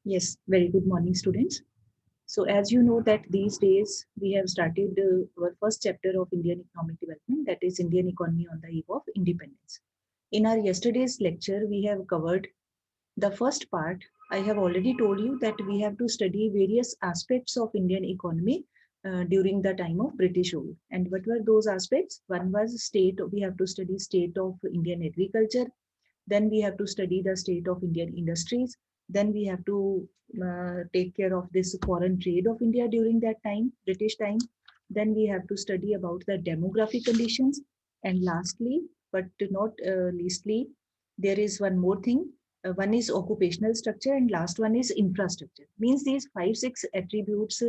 Yes, very good morning, students. So, as you know that these days we have started our first chapter of Indian economic development, that is Indian economy on the eve of independence. In our yesterday's lecture, we have covered the first part. I have already told you that we have to study various aspects of Indian economy during the time of British rule. And what were those aspects? One was state. We have to study state of Indian agriculture. Then we have to study the state of Indian industries. Then we have to take care of this foreign trade of India during that time, British time. Then we have to study about the demographic conditions. And lastly, but not leastly, there is one more thing. One is occupational structure and last one is infrastructure. Means these five, six attributes,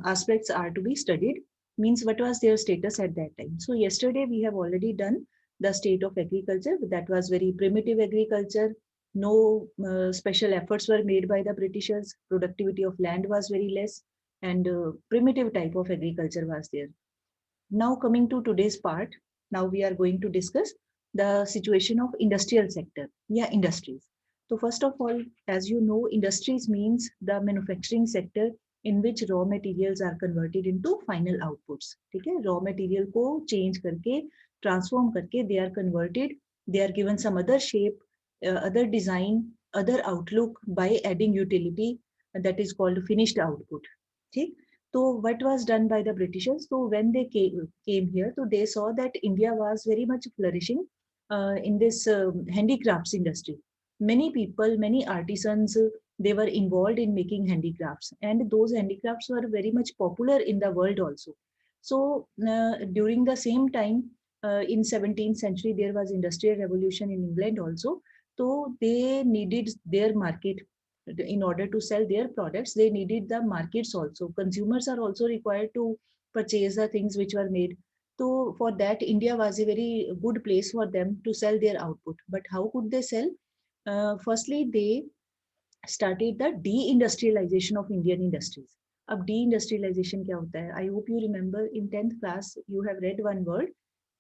aspects are to be studied. Means what was their status at that time. So yesterday we have already done the state of agriculture. That was very primitive agriculture. No special efforts were made by the Britishers. Productivity of land was very less, and primitive type of agriculture was there. Now coming to today's part, now we are going to discuss the situation of industrial sector. Yeah, industries. So first of all, as you know, industries means the manufacturing sector in which raw materials are converted into final outputs. ठीक है, raw material को change करके transform करके they are converted, they are given some other shape, other design, other outlook by adding utility, that is called finished output. ठीक. So what was done by the Britishers? So when they came here, so they saw that India was very much flourishing in this handicrafts industry. Many people, many artisans, they were involved in making handicrafts, and those handicrafts were very much popular in the world also. So during the same time, in 17th century, there was industrial revolution in England also. So they needed their market in order to sell their products. They needed the markets also. Consumers are also required to purchase the things which were made. So for that, India was a very good place for them to sell their output. But how could they sell? Firstly, they started the deindustrialization of Indian industries. अब deindustrialization क्या होता है? I hope you remember in 10th class you have read one word.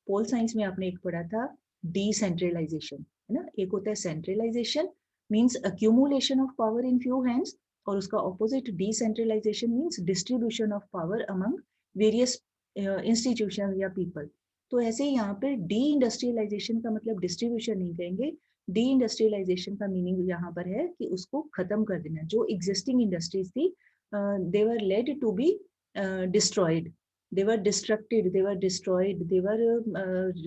Pol science में आपने एक पढ़ा था decentralisation, है ना. एक होता है centralisation, means accumulation of power in few hands, और उसका opposite decentralisation means distribution of power among various institution या पीपल. तो ऐसे ही यहाँ पे डी इंडस्ट्रियलाइजेशन का मतलब डिस्ट्रीब्यूशन नहीं कहेंगे. डी इंडस्ट्रियलाइजेशन का मीनिंग यहाँ पर है कि उसको खत्म कर देना. जो एग्जिस्टिंग इंडस्ट्रीज थी, they were led to be destroyed, they were destructed, they were destroyed, they were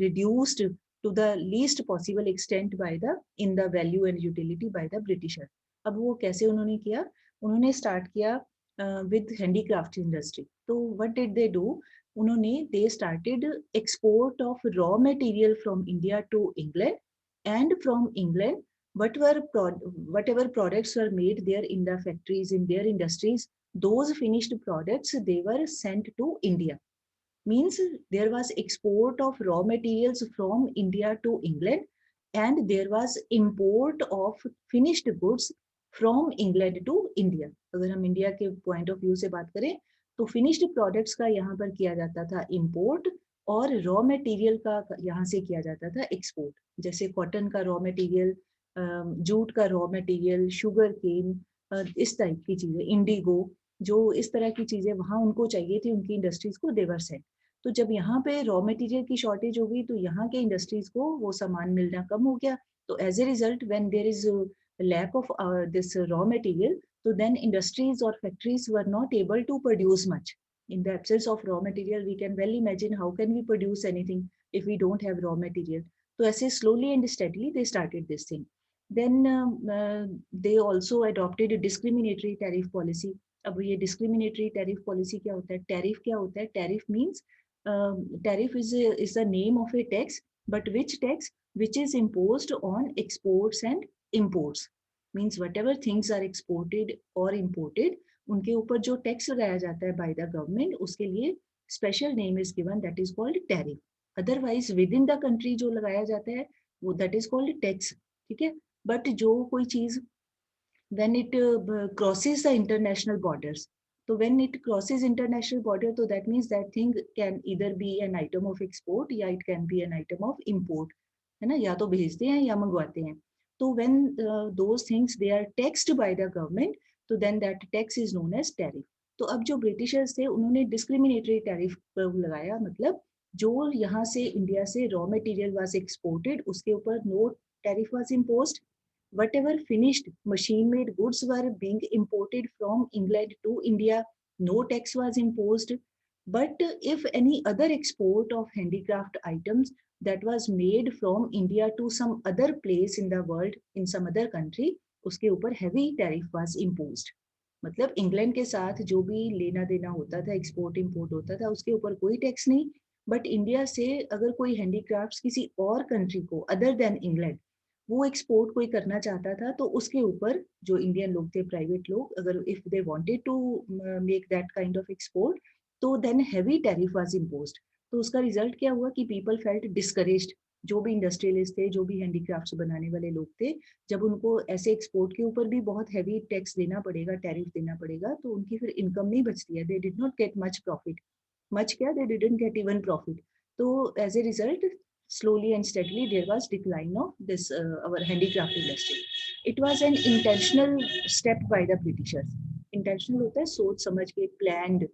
reduced to the least possible extent by the in the value and utility by the Britisher. अब वो कैसे उन्होंने किया? उन्होंने start किया with handicraft industry. तो what did they do? उन्होंने they started export of raw material from India to England, and from England whatever products were made there in the factories, in their industries, those finished products they were sent to India. Means there was export of raw materials from India to England, and there was import of finished goods from England to India. अगर हम India के point of view से बात करें तो finished products का यहाँ पर किया जाता था इंपोर्ट, और रॉ मटेरियल का यहाँ से किया जाता था एक्सपोर्ट. जैसे कॉटन का रॉ मटेरियल, जूट का रॉ मटेरियल, शुगर केन, इस टाइप की चीजें, इंडिगो, जो इस तरह की चीजें वहां उनको चाहिए थी उनकी इंडस्ट्रीज को, देवर सेट. तो जब यहाँ पे रॉ मटेरियल की शॉर्टेज हो गई तो यहाँ के इंडस्ट्रीज को वो सामान मिलना कम हो गया. तो as a result when there is lack of this raw material, so then industries or factories were not able to produce much. In the absence of raw material, we can well imagine how can we produce anything if we don't have raw material. So as slowly and steadily they started this thing. Then they also adopted a discriminatory tariff policy. अब ये discriminatory tariff policy क्या होता है? Tariff क्या होता है? Tariff means tariff is the name of a tax, but which tax? Which is imposed on exports and imports. Means whatever things are exported or imported, उनके ऊपर जो टैक्स लगाया जाता है by the government, उसके लिए special name is given, that is called tariff. Otherwise within the country जो लगाया जाता है वो that is called tax. ठीक है. But जो कोई चीज when it crosses the international borders, so when it crosses international border, so that means that thing can either be an item of export या it can be an item of import, है ना. या तो भेजते हैं या मंगवाते हैं. तो when those things they are taxed by the government, तो then that tax is known as tariff. तो अब जो ब्रिटिशर्स थे उन्होंने डिस्क्रिमिनेटरी टैरिफ लगाया, मतलब जो यहाँ से इंडिया से रॉ मटेरियल वाज एक्सपोर्टेड उसके ऊपर no tariff was imposed. Whatever finished machine made goods were being imported from England to India, no tax was imposed. But if any other export of handicraft items that was made from India to some other place in the world, in some other country, उसके ऊपर heavy tariff was imposed. मतलब England के साथ जो भी लेना देना होता था, एक्सपोर्ट इंपोर्ट होता था, उसके ऊपर कोई टैक्स नहीं. बट इंडिया से अगर कोई हैंडीक्राफ्ट्स किसी और कंट्री को अदर देन इंग्लैंड वो एक्सपोर्ट कोई करना चाहता था, तो उसके ऊपर जो इंडियन लोग थे, प्राइवेट लोग, अगर if they wanted to make that kind of export, तो then heavy tariff was imposed. तो उसका रिजल्ट क्या हुआ कि पीपल फेल्ट डिस्करेज्ड. जो भी इंडस्ट्रियलिस्ट थे, जो भी हैंडीक्राफ्ट्स बनाने वाले लोग थे, जब उनको ऐसे एक्सपोर्ट के ऊपर भी बहुत हैवी टैक्स देना पड़ेगा, टैरिफ देना पड़ेगा, तो उनकी फिर इनकम नहीं बचती है. They did not get much profit. Much क्या, they didn't get even profit. तो as a result, slowly and steadily there was decline of this our handicraft industry. It was an intentional step by the Britishers. Intentional होता है सोच समझ के, planned,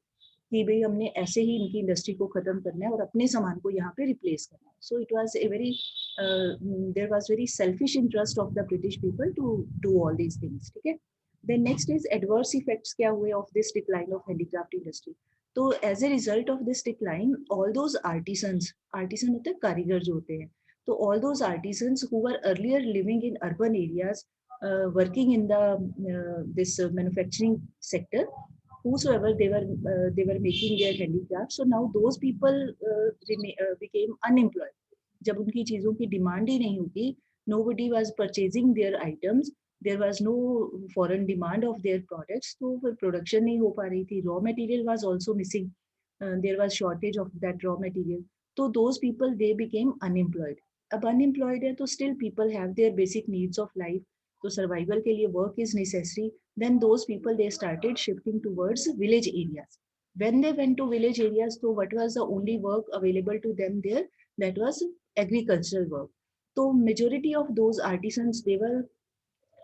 कि भाई हमने ऐसे ही इनकी इंडस्ट्री को खत्म करना है और अपने सामान को यहाँ पे रिप्लेस करना है. So it was a very there was very selfish interest of the British people to do all these things. ठीक है. Then next is adverse effects क्या हुए of this decline of handicraft industry. तो as a result of this decline, all those artisans, artisan होते हैं कारीगर जो होते हैं, तो all those artisans who were earlier living in urban areas, working in the this manufacturing sector, whosoever they were making their handicrafts, so now those people became unemployed. जब उनकी चीजों की डिमांड ही नहीं होगी, nobody was purchasing their items, there was no foreign demand of their products, तो फिर production नहीं हो पा रही थी. Raw material was also missing, there was shortage of that raw material, तो those people they became unemployed. अब unemployed है तो still people have their basic needs of life, तो सर्वाइवल के लिए work is necessary. Then those people they started shifting towards village areas. When they went to village areas, so what was the only work available to them there? That was agricultural work. So majority of those artisans, they were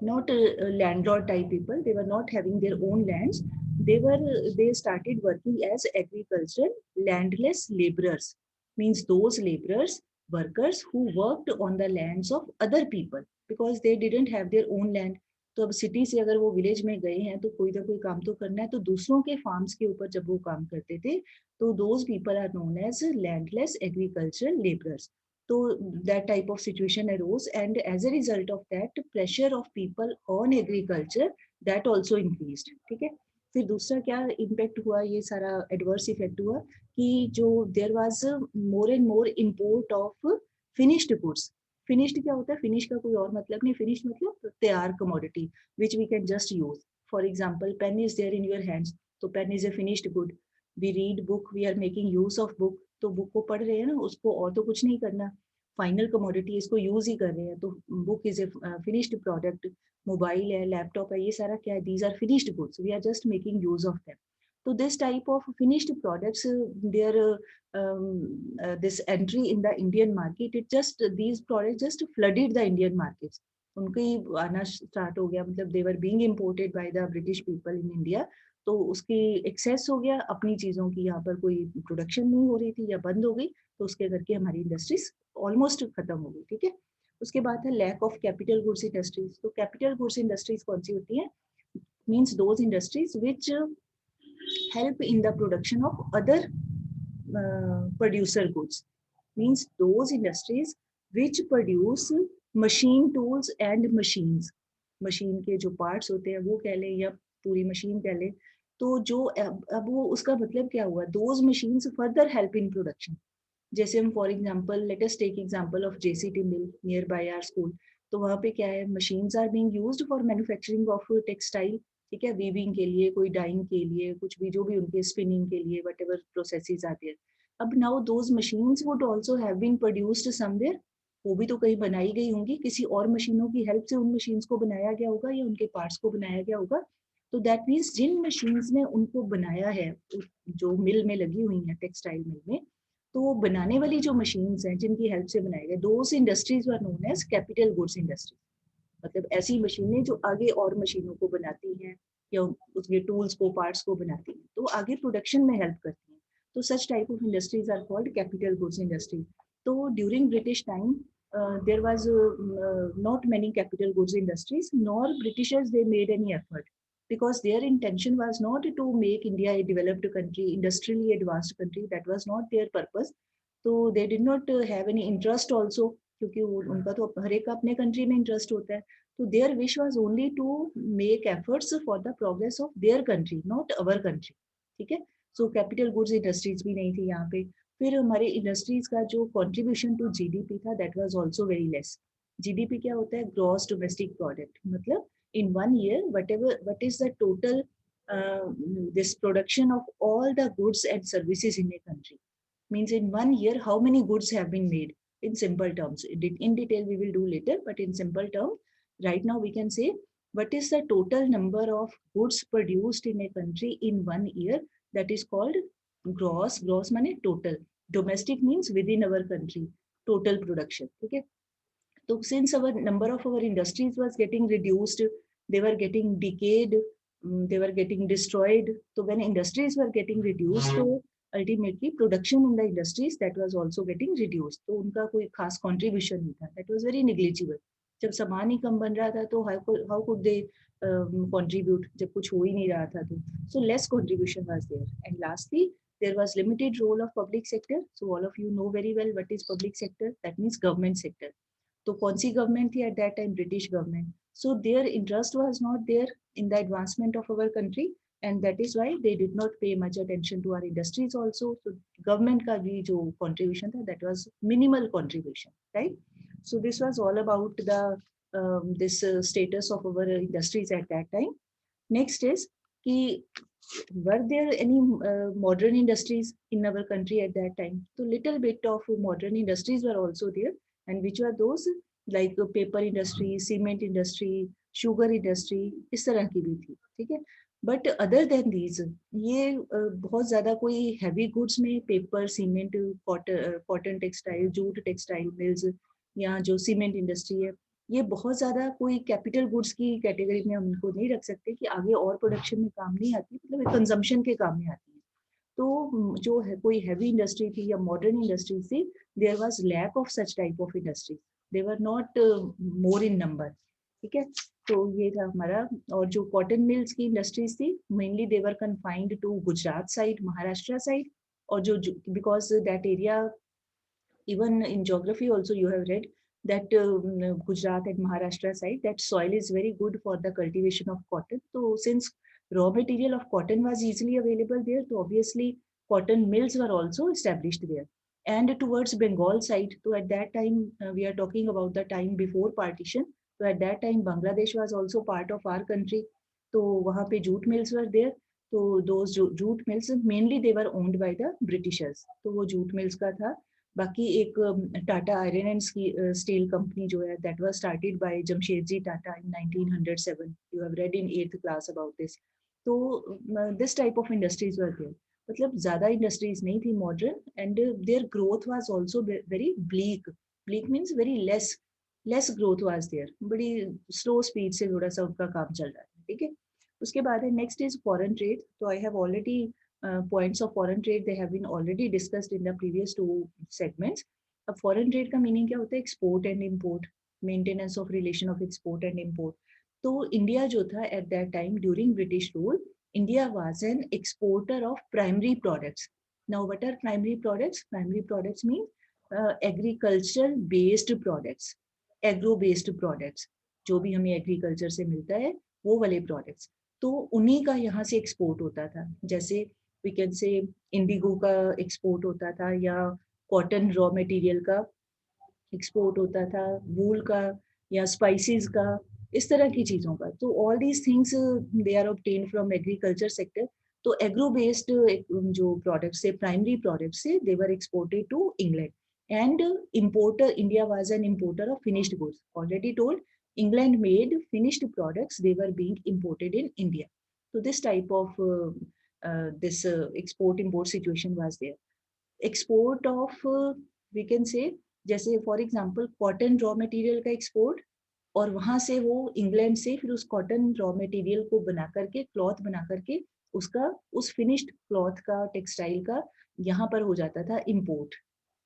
not landlord type people. They were not having their own lands. They started working as agricultural landless laborers. Means those laborers, workers who worked on the lands of other people because they didn't have their own land. तो अब city से अगर वो village में गए हैं तो कोई ना कोई काम तो करना है, तो दूसरों के फार्म्स के ऊपर जब वो काम करते थे, तो those people are known as landless agricultural labourers. So that type of situation arose, and as a result of that, pressure of people on agriculture that also increased. ठीक है. फिर दूसरा क्या इम्पैक्ट हुआ, ये सारा एडवर्स इफेक्ट हुआ कि जो there was more and more import of finished goods. Finished क्या होता है? फिनिश का कोई और मतलब नहीं. फिनिश मतलब तैयार commodity which we can just use. For example, pen is there in your hands, तो pen is a finished good. We read book, we are making use of book, तो बुक को पढ़ रहे हैं ना, उसको और तो कुछ नहीं करना. फाइनल कमोडिटी इसको यूज ही कर रहे हैं, तो book is a finished product. Mobile है, लैपटॉप है, ये सारा क्या है? These are finished goods, we are just making use of them. तो this type of finished products, there this entry in the Indian market, it just these products just flooded the Indian markets. उनके आना start हो गया, मतलब they were being imported by the British people in India. तो उसकी access हो गया, अपनी चीजों की यहाँ पर कोई प्रोडक्शन नहीं हो रही थी या बंद हो गई, तो उसके करके हमारी इंडस्ट्रीज ऑलमोस्ट खत्म हो गई. ठीक है. उसके बाद है lack of capital goods industries. तो कैपिटल गुड्स इंडस्ट्रीज कौन सी होती है? Means those industries which help in the production of other producer goods. Means those industries which produce machine tools and machines. Machine के जो पार्ट्स होते हैं वो कह लें या पूरी मशीन कह लें, तो जो अब वो उसका मतलब क्या हुआ? Those machines further help in production. जैसे हम for example, let us take example of JCT mill nearby our school. तो वहाँ पे क्या है? Machines are being used for manufacturing of textile. ठीक है. वीविंग के लिए, कोई डाइंग के लिए, कुछ भी जो भी उनके स्पिनिंग के लिए व्हाटएवर प्रोसेसेस आते हैं. अब now those machines would also have been produced somewhere. वो भी तो कहीं बनाई गई होंगी, किसी और मशीनों की हेल्प से उन मशीन्स को बनाया गया होगा या उनके पार्ट्स को बनाया गया होगा. तो दैट मीन्स जिन मशीन्स ने उनको बनाया है, जो मिल में लगी हुई है, टेक्सटाइल मिल में, तो बनाने वाली जो मशीन्स हैं जिनकी हेल्प से बनाए गए, those industries were known as capital goods industry. मतलब ऐसी मशीनें जो आगे और मशीनों को बनाती हैं या उसके टूल्स को, पार्ट्स को बनाती हैं, तो आगे प्रोडक्शन में हेल्प करती हैं। तो such type of industries are called capital goods industry. तो during British time there was not many capital goods industries, nor Britishers they made any effort, because their intention was not to make India a developed country, industrially advanced country. That was not their purpose. So they did not have any interest also, क्योंकि उनका तो हर एक अपने country में interest होता है. तो their wish was only to make efforts for the progress of their country, not our country. ठीक है. सो कैपिटल गुड्स इंडस्ट्रीज भी नहीं थी यहाँ पे. फिर हमारे इंडस्ट्रीज का जो कंट्रीब्यूशन टू जीडीपी था, that was also very less. GDP क्या होता है? Gross domestic product. मतलब in 1 year, what is the total this production of all the goods and services in a country, means in 1 year how many goods have been made, in simple terms. In detail we will do later, but in simple terms right now we can say what is the total number of goods produced in a country in 1 year. That is called gross money total. Domestic means within our country, total production. Okay. So since our number of our industries was getting reduced, they were getting decayed, they were getting destroyed. So when industries were getting reduced, so ultimately production in the industries that was also getting reduced. तो उनका कोई खास contribution नहीं था. That was very negligible. जब सामान ही कम बन रहा था तो how could they contribute जब कुछ हो ही नहीं रहा था तो. So less contribution was there. And lastly, there was limited role of public sector. So all of you know very well what is public sector. That means government sector. तो कौन सी गवर्नमेंट थी at that time? British government. So their interest was not there in the advancement of our country, and that is why they did not pay much attention to our industries also. तो government का भी जो contribution था, that was minimal contribution, right. So this was all about the this status of our industries at that time. Next is कि were there any modern industries in our country at that time? So little bit of modern industries were also there. And which were those? Like paper industry, cement industry, sugar industry, इस तरह की भी थी. ठीक है. But other than these, ये बहुत ज्यादा कोई हैवी गुड्स में paper, cement, cotton textile, jute textile mills, या जो सीमेंट इंडस्ट्री है, ये बहुत ज्यादा कोई कैपिटल गुड्स की कैटेगरी में हम इनको नहीं रख सकते कि आगे और प्रोडक्शन में काम नहीं आती, मतलब कंजम्पशन के काम में आती है. तो जो है कोई हैवी इंडस्ट्री थी या मॉडर्न इंडस्ट्री थी, there was lack of such type of industry. They were not more in number. ठीक है. तो ये था हमारा. और जो कॉटन मिल्स की इंडस्ट्रीज थी, mainly they were confined to Gujarat side, Maharashtra side. और जो because that area, even in geography also you have read that Gujarat and Maharashtra side, that soil is very good for the cultivation of cotton. So since raw material of cotton was easily available there, so obviously cotton mills were also established there. And towards Bengal side, so at that time we are talking about the time before partition. So at that time Bangladesh was also part of our country. So वहाँ पे jute mills were there. तो those jute mills mainly they were owned by the Britishers. तो वो jute mills का था. बाकी एक Tata iron and steel company जो है, that was started by Jamshedji Tata in 1907. You have read in 8th class about this. तो this type of industries were there. मतलब ज्यादा इंडस्ट्रीज नहीं थी modern, and their growth was also very bleak. Bleak means very less growth was there. बड़ी slow speed से थोड़ा सा उनका काम चल रहा है. ठीक है. उसके बाद है नेक्स्ट इज फॉरेन ट्रेड. तो I have already points of foreign trade, they have been already discussed in the previous two segments. अब foreign trade का meaning क्या होता है? export and import, maintenance of relation of export and import. तो India जो था at that time during British rule, India was an exporter of primary products. Now what are primary products? Primary products mean agriculture based products, agro based products. जो भी हमें agriculture से मिलता है वो वाले प्रोडक्ट्स, तो उन्हीं का यहाँ से एक्सपोर्ट होता था. जैसे वी कैन से इंडिगो का एक्सपोर्ट होता था, या कॉटन रॉ मटेरियल का एक्सपोर्ट होता था, वूल का या स्पाइसेस का, इस तरह की चीजों का. तो all these things they are obtain from agriculture sector. तो एग्रो बेस्ड जो प्रोडक्ट्स है, प्राइमरी प्रोडक्ट्स है, they were exported to England. And importer, India was an importer of finished goods. Already told, England made finished products, they were being imported in India. So this type of this export import situation was there. Export of we can say, जैसे for example cotton raw material का export, और वहां से वो England से फिर उस cotton raw material को बना करके, क्लॉथ बना करके, उसका उस फिनिश्ड क्लॉथ का, टेक्सटाइल का यहाँ पर हो जाता था इम्पोर्ट।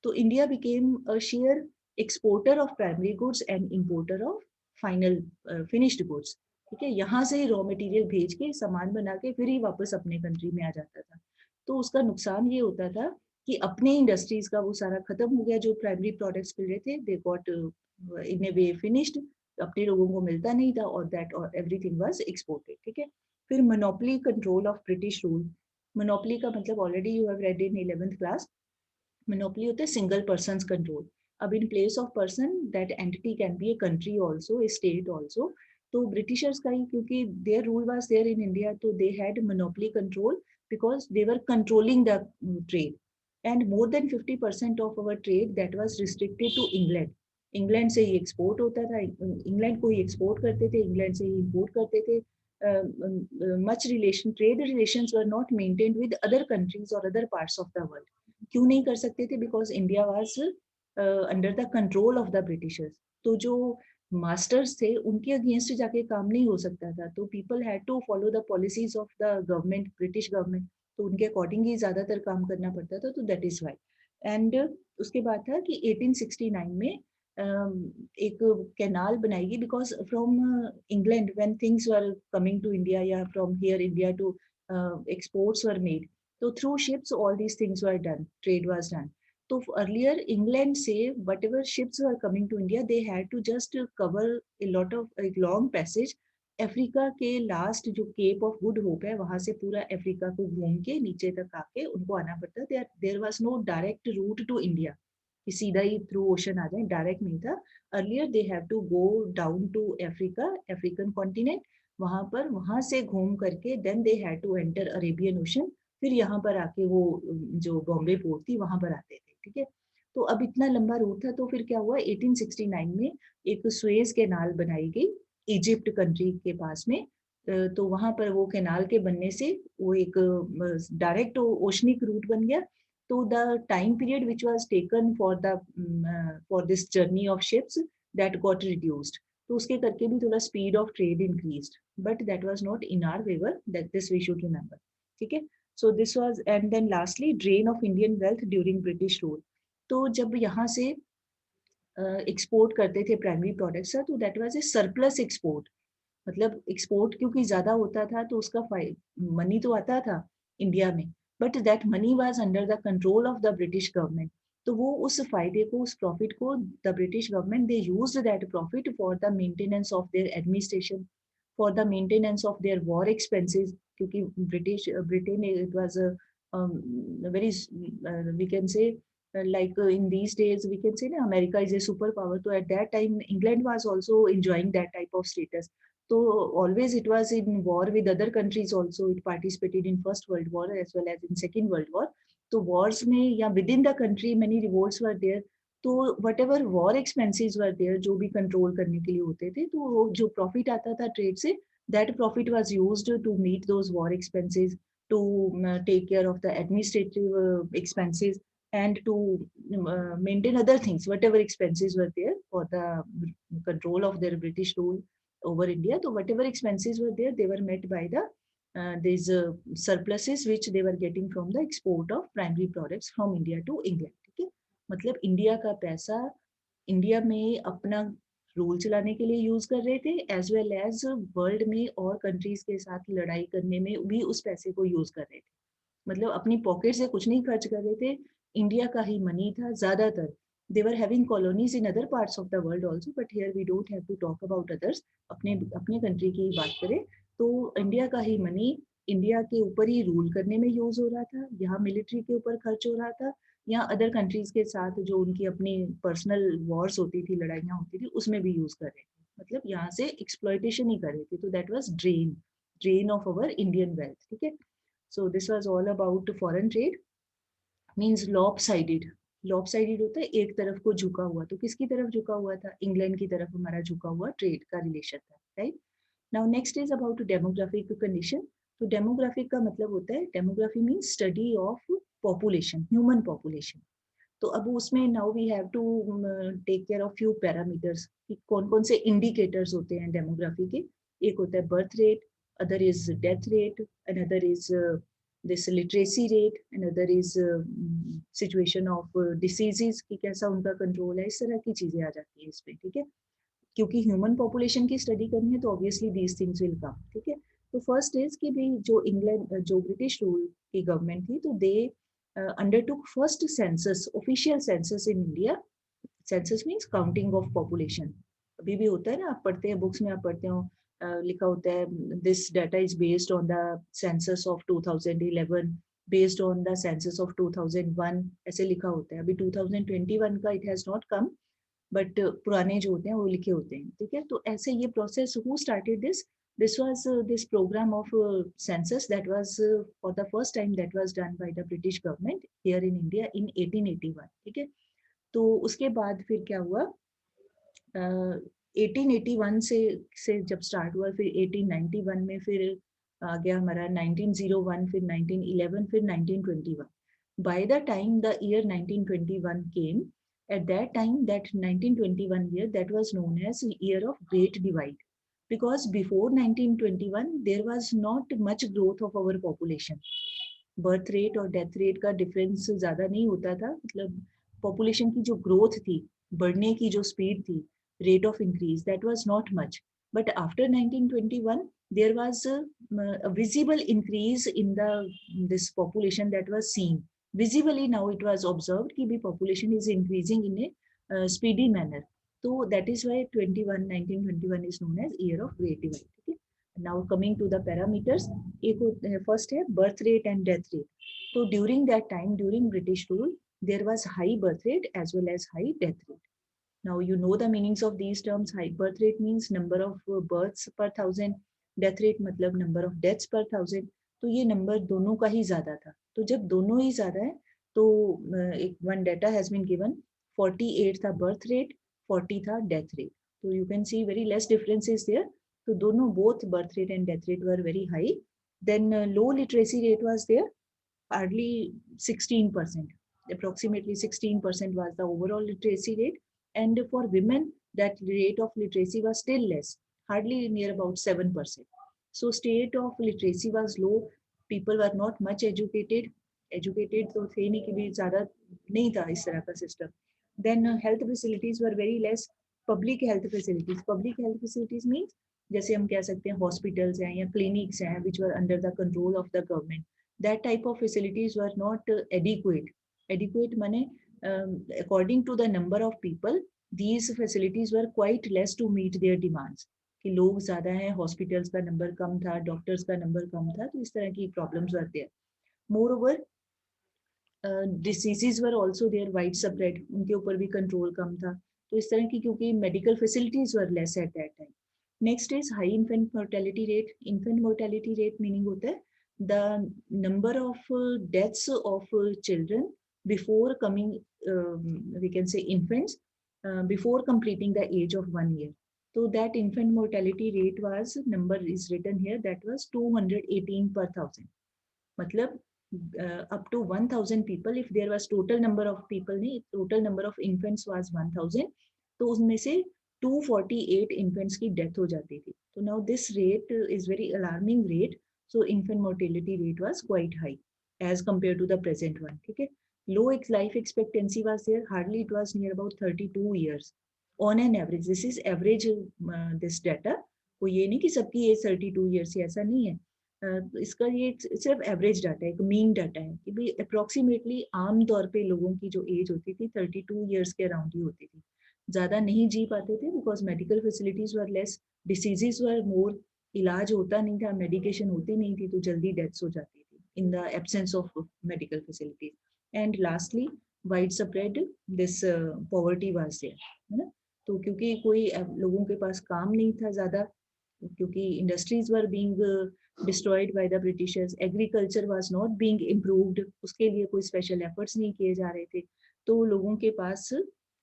तो India became a share exporter of primary goods and importer of final finished goods. ठीक है, यहाँ से ही रॉ मटेरियल भेज के सामान बना के फिर ही वापस अपने कंट्री में आ जाता था। तो उसका नुकसान ये होता था कि अपने इंडस्ट्रीज का वो सारा खत्म हो गया, जो प्राइमरी प्रोडक्ट्स मिल रहे थे, they got in A way finished, अपने लोगों को मिलता नहीं था, और दैट और एवरीथिंग वाज एक्सपोर्टेड। ठीक है, फिर monopoly control of British rule. Monopoly का मतलब already you have read in 11th class. Monopoly होता है सिंगल पर्सन कंट्रोल। अब in place of person that entity can be a country also, a state also. तो Britishers का ही, क्योंकि their rule was there in India, तो they had monopoly control because they were controlling the trade, and more than 50% of our trade that was restricted to England. England से ही export होता था, England को ही export करते थे, England से ही import करते थे। Much relation, trade relations were not maintained with other countries और other parts of the world. क्यों नहीं कर सकते थे? Because India was under the control of the Britishers. तो जो मास्टर्स थे उनके अगेंस्ट जाके काम नहीं हो सकता था, तो people had to follow the policies of the government, British government. तो उनके अकॉर्डिंग ही ज्यादातर काम करना पड़ता था, तो दैट इज वाई। एंड उसके बाद था कि 1869 में एक कैनाल बनाएगी, because from England when things were coming to India, या from here India to exports were made, तो through ships all these things were done, trade was done. So earlier England say whatever ships were coming to India, they had to just cover a lot of a long passage, Africa के last जो cap of good hope है वहां से पूरा Africa को घूम के नीचे तक आके उनको आना पड़ता। There was no direct route to India कि सीधा ही थ्रू ओशन आ जाए, डायरेक्ट नहीं था। Earlier they have to go down to Africa, African continent, वहां पर, वहां से घूम करके then they had to enter Arabian ocean, फिर यहाँ पर आके वो जो बॉम्बे पोर्ट थी वहां पर आते थे। ठीक है, तो अब इतना लंबा रूट था, तो फिर क्या हुआ, 1869 में एक सुएज कैनाल बनाई गई इजिप्ट कंट्री के पास में। तो वहां पर वो कैनाल के बनने से वो एक डायरेक्ट ओशनिक रूट बन गया। तो the time period which was taken for this journey of ships that got reduced. तो उसके करके भी थोड़ा speed of trade increased, but that was not in our favour, that this we should remember. ठीक है, so this was, and then lastly drain of Indian wealth during British rule. तो जब यहाँ से एक्सपोर्ट करते थे प्राइमरी प्रोडक्ट्स, तो that was a surplus export. मतलब एक्सपोर्ट क्योंकि ज्यादा होता था तो उसका मनी तो आता था इंडिया में, but that money was under the control of the British government. तो वो उस फायदे को, उस प्रॉफिट को, the British government they used that profit for the maintenance of their administration, for the maintenance of their war expenses. क्योंकि Britain it was very, we can say, like in these days we can say na, America is a superpower, so at that time England was also enjoying that type of status. So always it was in war with other countries also, it participated in First World War as well as in Second World War. तो wars में या within the country many revolts were there, तो whatever war expenses were there जो भी control करने के लिए होते थे, तो वो जो प्रॉफिट आता था ट्रेड से, that profit was used to meet those war expenses, to take care of the administrative expenses, and to maintain other things, whatever expenses were there for the control of their British rule over India. So whatever expenses were there, they were met by the these surpluses which they were getting from the export of primary products from India to England. ठीक है, मतलब India का पैसा India में अपना rule चलाने के लिए यूज कर रहे थे, एज वेल एज वर्ल्ड में और कंट्रीज के साथ लड़ाई करने में भी उस पैसे को यूज कर रहे थे। मतलब अपनी पॉकेट से कुछ नहीं खर्च कर रहे थे, इंडिया का ही मनी था ज्यादातर। They were having colonies in other parts of the world also, but here we don't have to talk about others. अपने अपने कंट्री की बात करें तो इंडिया का ही मनी इंडिया के ऊपर ही रूल करने में यूज हो रहा था, यहाँ मिलिट्री के ऊपर खर्च हो रहा था, या अदर कंट्रीज के साथ जो उनकी अपनी पर्सनल वॉर्स होती थी, लड़ाइयाँ होती थी, उसमें भी यूज कर रहे थे। मतलब यहाँ से एक्सप्लॉयटेशन ही कर रहे थे। तो that was drain of our Indian wealth. ठीक है, so this was all about foreign trade, means lopsided। lopsided होता है एक तरफ को झुका हुआ, तो किसकी तरफ झुका हुआ था? इंग्लैंड की तरफ हमारा झुका हुआ ट्रेड का रिलेशन था, right. Now next is about demographic condition. तो डेमोग्राफिक का मतलब होता है, demography means study of population, human population. तो अब उसमें now we have to take care of few parameters कि कौन कौन से इंडिकेटर्स होते हैं डेमोग्राफी के. एक होता है birth rate, other is death rate, another is this literacy rate, another is situation of diseases कि कैसा उनका कंट्रोल है. इस तरह की चीजें आ जाती है इसमें. ठीक है, क्योंकि ह्यूमन पॉपुलेशन की स्टडी करनी है तो obviously these things will come. ठीक है, तो फर्स्ट इज कि भाई जो इंग्लैंड जो ब्रिटिश रूल की गवर्नमेंट थी तो they undertook first census, official census in India. Census means counting of population. अभी भी होता है ना, आप पढ़ते हैं बुक्स में, आप पढ़ते हो लिखा होता है this data is based on the census of 2011, based on the census of 2001, ऐसे लिखा होता है. अभी 2021 का it has not come, but पुराने जो होते हैं वो लिखे होते हैं. ठीक है, तो ऐसे ये process, who started this, this was this program of census that was for the first time that was done by the British government here in India in 1881. ठीक है, तो उसके बाद फिर क्या हुआ, 1881 से जब स्टार्ट हुआ, फिर 1891 में फिर आ गया हमारा 1901, फिर 1911, फिर 1921. By the time the year 1921 came, at that time that 1921 year that was known as year of Great Divide, because before 1921 there was not much growth of our population. Birth rate और death rate का difference ज्यादा नहीं होता था, मतलब population की जो growth थी, बढ़ने की जो स्पीड थी, rate of increase, that was not much. But after 1921 there was a visible increase in the this population that was seen visibly. Now it was observed कि भी population is increasing in a speedy manner. So that is why 1921 is known as year of great divide. ठीक है, now coming to the parameters, एक first है birth rate and death rate. So during that time, during British rule, there was high birth rate as well as high death rate. Now you know the meanings of these terms. High birth rate means number of births per thousand, death rate मतलब number of deaths per thousand. तो ये number दोनों का ही ज्यादा था. तो जब दोनों ही ज्यादा है तो एक one data has been given, 48 था बर्थ रेट, 40 था डेथ रेट. तो you can see very less differences there. तो दोनों, both birth rate and death rate were very high. Then low literacy rate was there, hardly 16%. Approximately 16% was the overall literacy rate. And for women, that rate of literacy was still less, hardly near about 7%. So state of literacy was low. People were not much educated. Educated तो थे नहीं कि भी ज़्यादा नहीं था इस तरह का system. Then health facilities were very less. Public health facilities. Public health facilities means जैसे हम कह सकते हैं हॉस्पिटल्स हैं या क्लिनिक्स हैं which were under the control of the government. That type of facilities were not adequate. Adequate माने according to the number of people, these facilities were quite less to meet their demands. कि लोग ज्यादा हैं, hospitals का number कम था, doctors का number कम था, तो इस तरह की problems were there. More diseases were also there widespread, उनके ऊपर भी कंट्रोल कम था. तो इस तरह की, क्योंकि medical facilities were less at that time. Next is high infant mortality rate. Infant mortality rate meaning होता है the number of deaths of children before coming, we can say infants, before completing the age of 1 year. So that infant mortality rate was, number is written here, that was 218 per thousand. मतलब up to 1000 people, if there was total number of people नहीं, total number of infants was 1000, तो उसमें से 248 infants की death हो जाती थी. So now this rate is very alarming rate. So infant mortality rate was quite high as compared to the present one. ठीक है, low life expectancy was there, hardly it was near about 32 years on an average. This is average this data. वो ये नहीं कि सबकी as 32 years है, ऐसा नहीं है. इसका ये सिर्फ एवरेज डाटा है, एक मीन डाटा है कि भाई अप्रोक्सीमेटली आम तौर पे लोगों की जो एज होती थी 32 years के अराउंड ही होती थी. ज्यादा नहीं जी पाते थे because medical facilities were less, diseases were more, इलाज होता नहीं था, मेडिकेशन होती नहीं थी, तो जल्दी डेथ्स हो जाती थी in the absence of medical facilities. And lastly widespread this poverty was there, है ना. तो क्योंकि कोई लोगों के पास काम नहीं था ज्यादा, क्योंकि industries were being destroyed by the Britishers, agriculture was not being improved, उसके लिए कोई special efforts नहीं किए जा रहे थे, तो लोगों के पास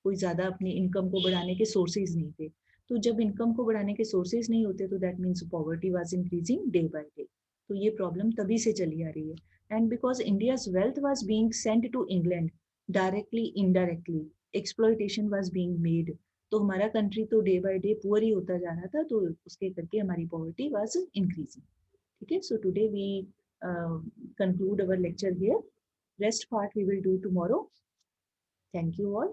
कोई ज़्यादा अपनी इनकम को बढ़ाने के सोर्सेज नहीं थे. तो जब इनकम को बढ़ाने के सोर्सेज नहीं होते तो that means poverty was increasing day by day. तो ये प्रॉब्लम तभी से चली आ रही है. And because India's wealth was being sent to England, directly indirectly exploitation was being made. तो हमारा कंट्री तो डे बाय डे पुअर ही होता जा रहा था, तो उसके करके हमारी पॉवर्टी वाज इंक्रीजिंग। ठीक है, so today we conclude our lecture here. Rest part we will do tomorrow. Thank you all.